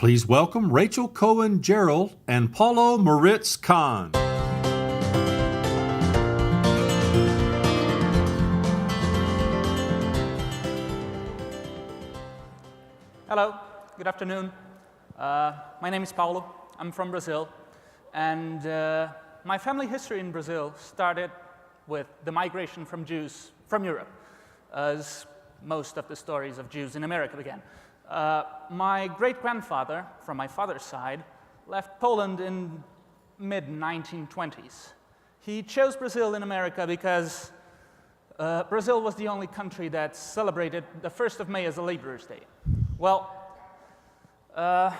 Please welcome Rachel Cohen Gerrol and Paulo Moritz Kon. Hello, good afternoon. My name is Paulo. I'm from Brazil. And my family history in Brazil started with the migration from Jews from Europe, as most of the stories of Jews in America began. My great-grandfather, from my father's side, left Poland in mid-1920s. He chose Brazil in America because Brazil was the only country that celebrated the 1st of May as a Laborers' Day. Well, the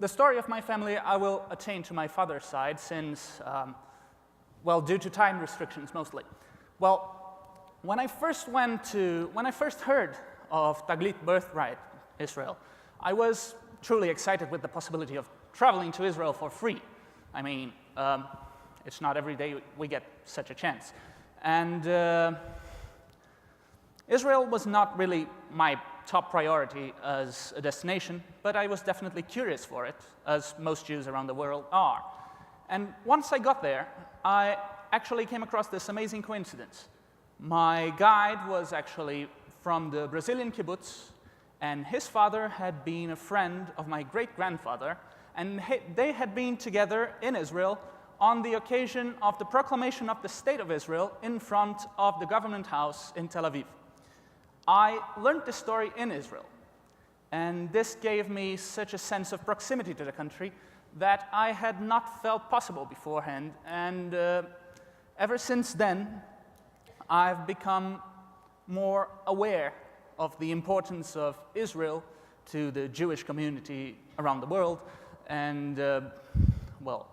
story of my family I will attain to my father's side since, well, due to time restrictions mostly. Well, when I first heard of Taglit Birthright, Israel, I was truly excited with the possibility of traveling to Israel for free. I mean, it's not every day we get such a chance. And Israel was not really my top priority as a destination, but I was definitely curious for it, as most Jews around the world are. And once I got there, I actually came across this amazing coincidence. My guide was actually from the Brazilian kibbutz, and his father had been a friend of my great-grandfather, and they had been together in Israel on the occasion of the proclamation of the State of Israel in front of the government house in Tel Aviv. I learned this story in Israel, and this gave me such a sense of proximity to the country that I had not felt possible beforehand, and ever since then, I've become more aware of the importance of Israel to the Jewish community around the world, and, well,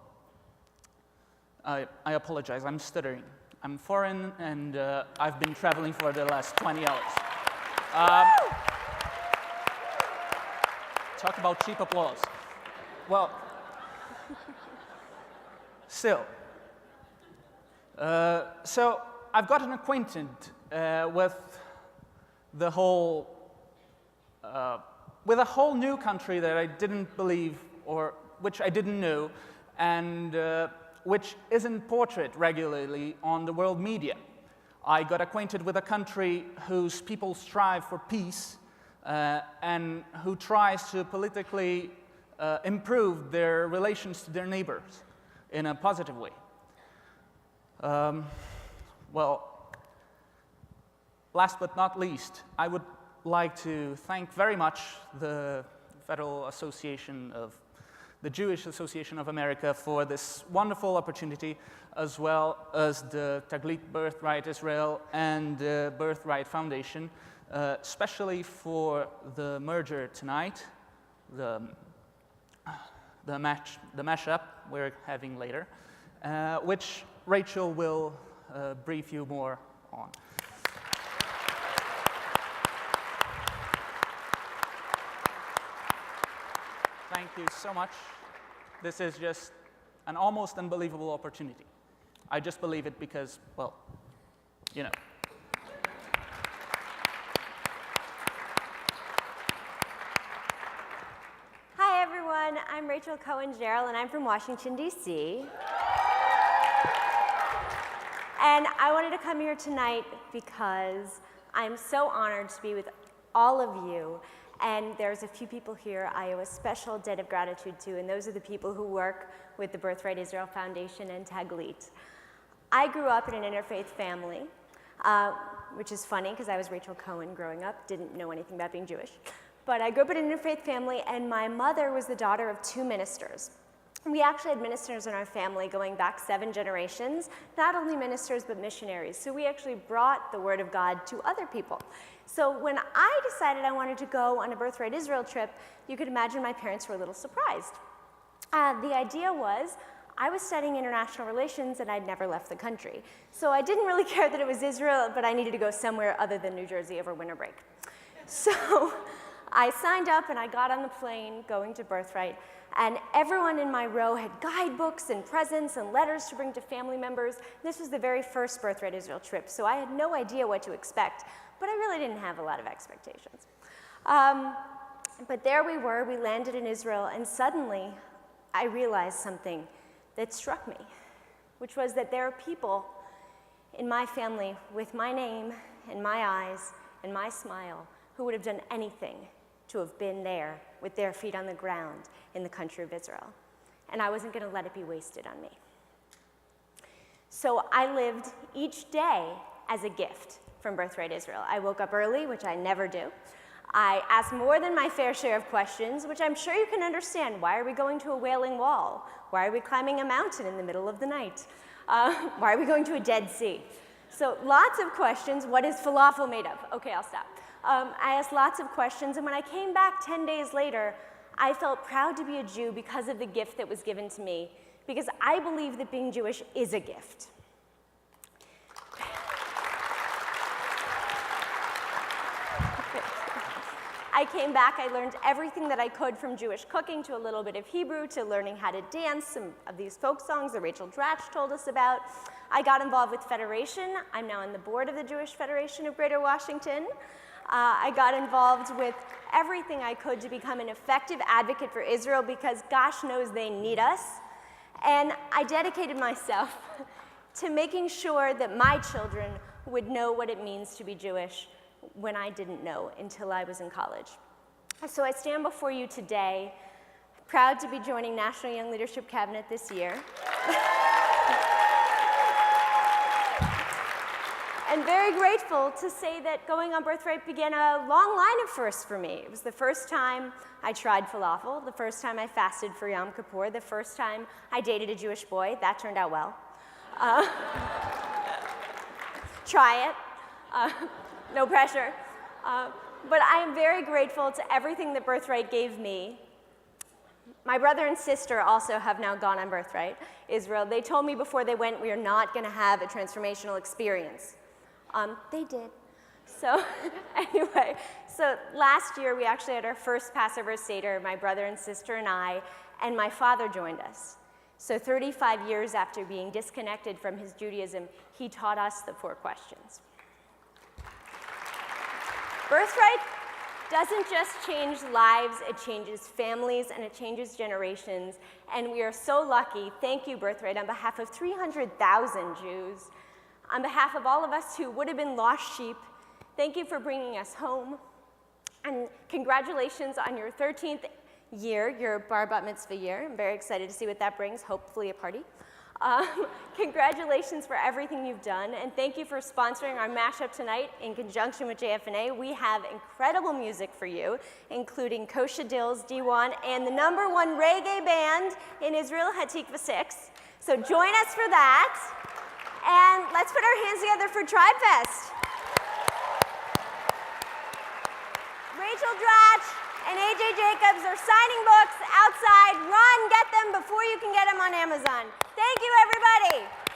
I apologize, I'm stuttering. I'm foreign, and I've been traveling for the last 20 hours. Talk about cheap applause. Well, still. So I've gotten acquainted with a whole new country that I didn't believe, or which I didn't know, and which isn't portrayed regularly on the world media. I got acquainted with a country whose people strive for peace and who tries to politically improve their relations to their neighbors in a positive way. Well, last but not least, I would like to thank very much the Federal Association of the Jewish Association of America for this wonderful opportunity, as well as the Taglit Birthright Israel and the Birthright Foundation, especially for the merger tonight, the mashup we're having later, which Rachel will brief you more on. Thank you so much. This is just an almost unbelievable opportunity. I just believe it because, well, you know. Hi, everyone. I'm Rachel Cohen Gerrol, and I'm from Washington, D.C. And I wanted to come here tonight because I'm so honored to be with all of you. And there's a few people here I owe a special debt of gratitude to, and those are the people who work with the Birthright Israel Foundation and Taglit. I grew up in an interfaith family, which is funny because I was Rachel Cohen growing up, didn't know anything about being Jewish. But I grew up in an interfaith family, and my mother was the daughter of 2 ministers. We actually had ministers in our family going back 7 generations, not only ministers, but missionaries. So we actually brought the word of God to other people. So when I decided I wanted to go on a Birthright Israel trip, you could imagine my parents were a little surprised. The idea was, I was studying international relations and I'd never left the country. So I didn't really care that it was Israel, but I needed to go somewhere other than New Jersey over winter break. So I signed up and I got on the plane going to Birthright, and everyone in my row had guidebooks and presents and letters to bring to family members. This was the very first Birthright Israel trip, so I had no idea what to expect, but I really didn't have a lot of expectations. But there we were, we landed in Israel, and suddenly I realized something that struck me, which was that there are people in my family with my name and my eyes and my smile who would have done anything to have been there with their feet on the ground in the country of Israel. And I wasn't going to let it be wasted on me. So I lived each day as a gift from Birthright Israel. I woke up early, which I never do. I asked more than my fair share of questions, which I'm sure you can understand. Why are we going to a Wailing Wall? Why are we climbing a mountain in the middle of the night? Why are we going to a Dead Sea? So lots of questions. What is falafel made of? Okay, I'll stop. I asked lots of questions, and when I came back 10 days later, I felt proud to be a Jew because of the gift that was given to me, because I believe that being Jewish is a gift. I came back, I learned everything that I could from Jewish cooking to a little bit of Hebrew to learning how to dance, some of these folk songs that Rachel Dratch told us about. I got involved with Federation. I'm now on the board of the Jewish Federation of Greater Washington. I got involved with everything I could to become an effective advocate for Israel because gosh knows they need us. And I dedicated myself to making sure that my children would know what it means to be Jewish when I didn't know until I was in college. So I stand before you today, proud to be joining National Young Leadership Cabinet this year. And very grateful to say that going on Birthright began a long line of firsts for me. It was the first time I tried falafel, the first time I fasted for Yom Kippur, the first time I dated a Jewish boy. That turned out well. Try it. No pressure. But I am very grateful to everything that Birthright gave me. My brother and sister also have now gone on Birthright Israel. They told me before they went, we are not going to have a transformational experience. They did. So anyway, so last year we actually had our first Passover Seder, my brother and sister and I, and my father joined us. So 35 years after being disconnected from his Judaism, he taught us the 4 questions. Birthright doesn't just change lives, it changes families and it changes generations. And we are so lucky, thank you Birthright, on behalf of 300,000 Jews, on behalf of all of us who would have been lost sheep, thank you for bringing us home. And congratulations on your 13th year, your bar bat mitzvah year. I'm very excited to see what that brings, hopefully a party. Congratulations for everything you've done, and thank you for sponsoring our mashup tonight in conjunction with JFNA. We have incredible music for you, including Kosha Dill's D1 and the #1 reggae band in Israel, Hatikva 6. So join us for that, and let's put our hands together for TribeFest. Rachel Dratch and AJ Jacobs are signing books outside. Run, get them before you can get them on Amazon. Thank you, everybody.